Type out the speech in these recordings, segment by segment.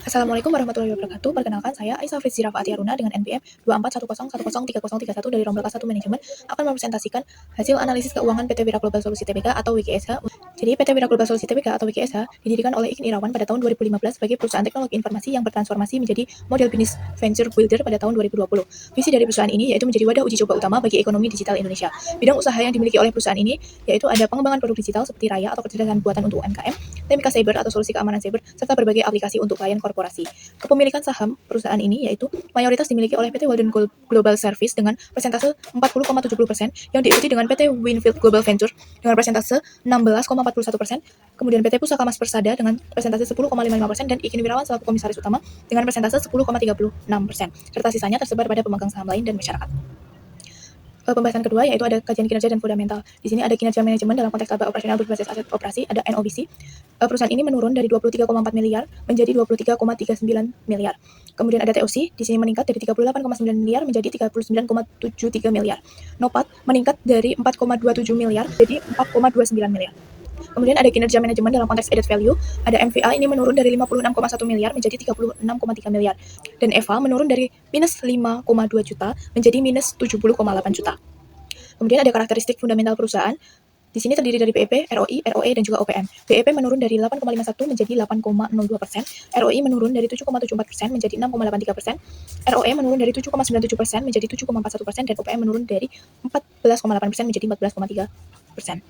Assalamualaikum warahmatullahi wabarakatuh. Perkenalkan saya Aisyah Fitzi Rafa Atiaruna dengan NPM 2410103031 dari Rombel K1 Manajemen akan mempresentasikan hasil analisis keuangan PT Wira Global Solusi Tbk atau WGSH. Jadi PT Wira Global Solusi Tbk atau WGSH didirikan oleh Ikin Irawan pada tahun 2015 sebagai perusahaan teknologi informasi yang bertransformasi menjadi model bisnis venture builder pada tahun 2020. Visi dari perusahaan ini yaitu menjadi wadah uji coba utama bagi ekonomi digital Indonesia. Bidang usaha yang dimiliki oleh perusahaan ini yaitu ada pengembangan produk digital seperti Raya atau kecerdasan buatan untuk UMKM, Tmika Cyber atau solusi keamanan cyber, serta berbagai aplikasi untuk klien korporasi. Kepemilikan saham perusahaan ini yaitu mayoritas dimiliki oleh PT Walden Global Service dengan persentase 40,70%, yang diikuti dengan PT Winfield Global Venture dengan persentase 16,41%, kemudian PT Pusaka Mas Persada dengan persentase 10,55%, dan Ikin Wirawan selaku komisaris utama dengan persentase 10,36%, serta sisanya tersebar pada pemegang saham lain dan masyarakat. Pembahasan kedua yaitu ada kajian kinerja dan fundamental. Di sini ada kinerja manajemen dalam konteks laba operasional berbasis aset operasi, ada NOBC. Perusahaan ini menurun dari 23,4 miliar menjadi 23,39 miliar. Kemudian ada TOC, di sini meningkat dari 38,9 miliar menjadi 39,73 miliar. NOPAT meningkat dari 4,27 miliar menjadi 4,29 miliar. Kemudian ada kinerja manajemen dalam konteks added value, ada MVA ini menurun dari 56,1 miliar menjadi 36,3 miliar. Dan EVA menurun dari minus 5,2 juta menjadi minus 70,8 juta. Kemudian ada karakteristik fundamental perusahaan. Di sini terdiri dari BEP, ROI, ROE, dan juga OPM. BEP menurun dari 8,51 menjadi 8,02%, ROI menurun dari 7,74% menjadi 6,83%, ROE menurun dari 7,97% menjadi 7,41%, dan OPM menurun dari 14,8% menjadi 14,3%.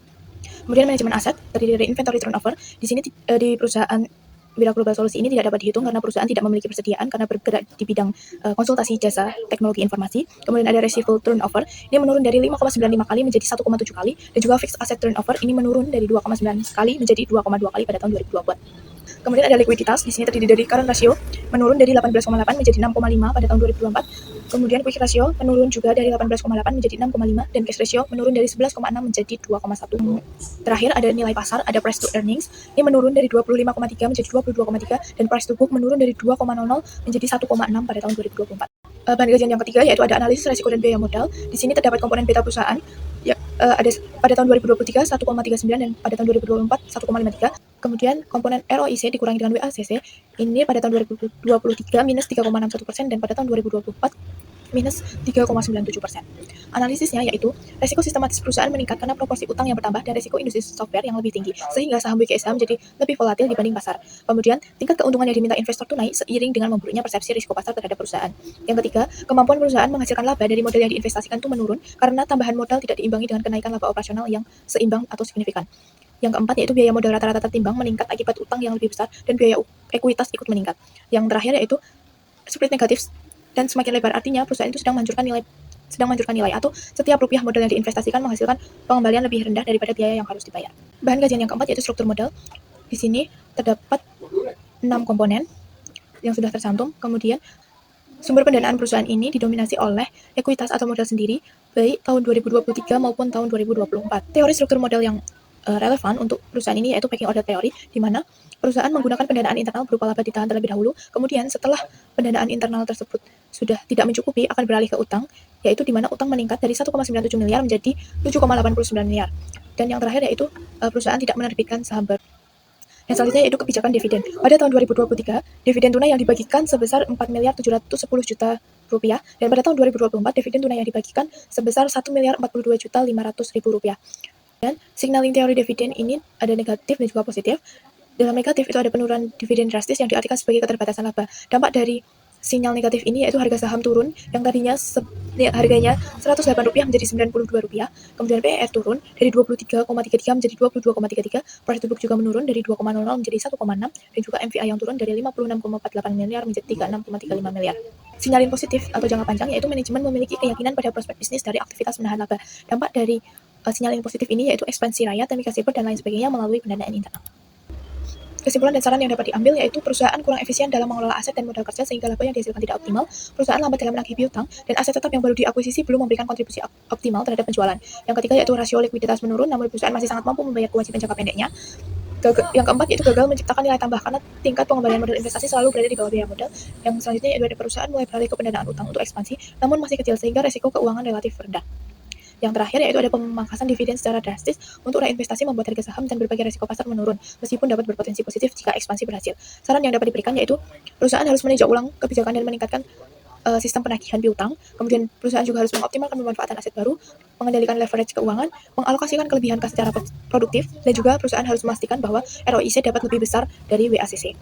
Kemudian manajemen aset terdiri dari inventory turnover. Di sini di perusahaan Wira Global Solusi ini tidak dapat dihitung karena perusahaan tidak memiliki persediaan karena bergerak di bidang konsultasi jasa teknologi informasi. Kemudian ada receivable turnover, ini menurun dari 5,95 kali menjadi 1,7 kali, dan juga fixed asset turnover ini menurun dari 2,9 kali menjadi 2,2 kali pada tahun 2020. Kemudian ada likuiditas, di sini terdiri dari current ratio menurun dari 18,8 menjadi 6,5 pada tahun 2024. Kemudian quick ratio menurun juga dari 18,8 menjadi 6,5, dan cash ratio menurun dari 11,6 menjadi 2,1. Terakhir ada nilai pasar, ada price to earnings, ini menurun dari 25,3 menjadi 22,3, dan price to book menurun dari 2,00 menjadi 1,6 pada tahun 2024. Bahan kajian yang ketiga yaitu ada analisis risiko dan biaya modal. Di sini terdapat komponen beta perusahaan. Ada pada tahun 2023 1,39 dan pada tahun 2024 1,53. Kemudian komponen ROIC dikurangi dengan WACC ini pada tahun 2023 minus 3,61% dan pada tahun 2024 minus 3,97%. Analisisnya yaitu resiko sistematis perusahaan meningkat karena proporsi utang yang bertambah dan resiko industri software yang lebih tinggi, sehingga saham WGSH menjadi lebih volatil dibanding pasar. Kemudian tingkat keuntungan yang diminta investor tunai seiring dengan memburuknya persepsi risiko pasar terhadap perusahaan. Yang ketiga, kemampuan perusahaan menghasilkan laba dari modal yang diinvestasikan itu menurun karena tambahan modal tidak diimbangi dengan kenaikan laba operasional yang seimbang atau signifikan. Yang keempat yaitu biaya modal rata-rata tertimbang meningkat akibat utang yang lebih besar dan biaya ekuitas ikut meningkat. Yang terakhir yaitu split negatif dan semakin lebar, artinya perusahaan itu sedang menghancurkan nilai atau setiap rupiah modal yang diinvestasikan menghasilkan pengembalian lebih rendah daripada biaya yang harus dibayar. Bahan kajian yang keempat yaitu struktur modal. Di sini terdapat 6 komponen yang sudah tercantum. Kemudian sumber pendanaan perusahaan ini didominasi oleh ekuitas atau modal sendiri baik tahun 2023 maupun tahun 2024. Teori struktur modal yang relevan untuk perusahaan ini yaitu pecking order teori, di mana perusahaan menggunakan pendanaan internal berupa laba ditahan terlebih dahulu, kemudian setelah pendanaan internal tersebut sudah tidak mencukupi akan beralih ke utang, yaitu di mana utang meningkat dari 1,97 miliar menjadi 7,89 miliar. Dan yang terakhir yaitu perusahaan tidak menerbitkan saham baru. Yang selanjutnya yaitu kebijakan dividen. Pada tahun 2023, dividen tunai yang dibagikan sebesar 4 miliar 710 juta rupiah, dan pada tahun 2024 dividen tunai yang dibagikan sebesar 1 miliar 42 juta 500 ribu rupiah. Dan signaling teori dividen ini ada negatif dan juga positif. Dalam negatif itu ada penurunan dividen drastis yang diartikan sebagai keterbatasan laba. Dampak dari sinyal negatif ini yaitu harga saham turun yang tadinya harganya Rp108 menjadi Rp92. Kemudian PER turun dari 23,33 menjadi 22,33. Price to book juga menurun dari 2,00 menjadi 1,6, dan juga MVA yang turun dari 56,48 miliar menjadi 36,35 miliar. Sinyalin positif atau jangka panjang yaitu manajemen memiliki keyakinan pada prospek bisnis dari aktivitas menahan laba. Dampak dari sinyal yang positif ini yaitu ekspansi Raya, Tmika Cyber, dan lain sebagainya melalui pendanaan internal. Kesimpulan dan saran yang dapat diambil yaitu perusahaan kurang efisien dalam mengelola aset dan modal kerja sehingga laba yang dihasilkan tidak optimal, perusahaan lambat dalam menagih piutang, dan aset tetap yang baru diakuisisi belum memberikan kontribusi optimal terhadap penjualan. Yang ketiga yaitu rasio likuiditas menurun namun perusahaan masih sangat mampu membayar kewajiban jangka pendeknya. Yang keempat yaitu gagal menciptakan nilai tambah karena tingkat pengembalian modal investasi selalu berada di bawah biaya modal. Yang selanjutnya yaitu ada perusahaan mulai beralih ke pendanaan utang untuk ekspansi namun masih kecil sehingga resiko keuangan relatif rendah. Yang terakhir yaitu ada pemangkasan dividen secara drastis untuk reinvestasi membuat harga saham dan berbagai risiko pasar menurun, meskipun dapat berpotensi positif jika ekspansi berhasil. Saran yang dapat diberikan yaitu perusahaan harus meninjau ulang kebijakan dan meningkatkan sistem penagihan piutang, kemudian perusahaan juga harus mengoptimalkan pemanfaatan aset baru, mengendalikan leverage keuangan, mengalokasikan kelebihan kas secara produktif, dan juga perusahaan harus memastikan bahwa ROIC dapat lebih besar dari WACC.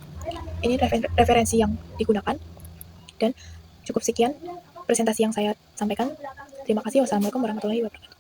Ini referensi yang digunakan, dan cukup sekian presentasi yang saya sampaikan. Terima kasih. Wassalamualaikum warahmatullahi wabarakatuh.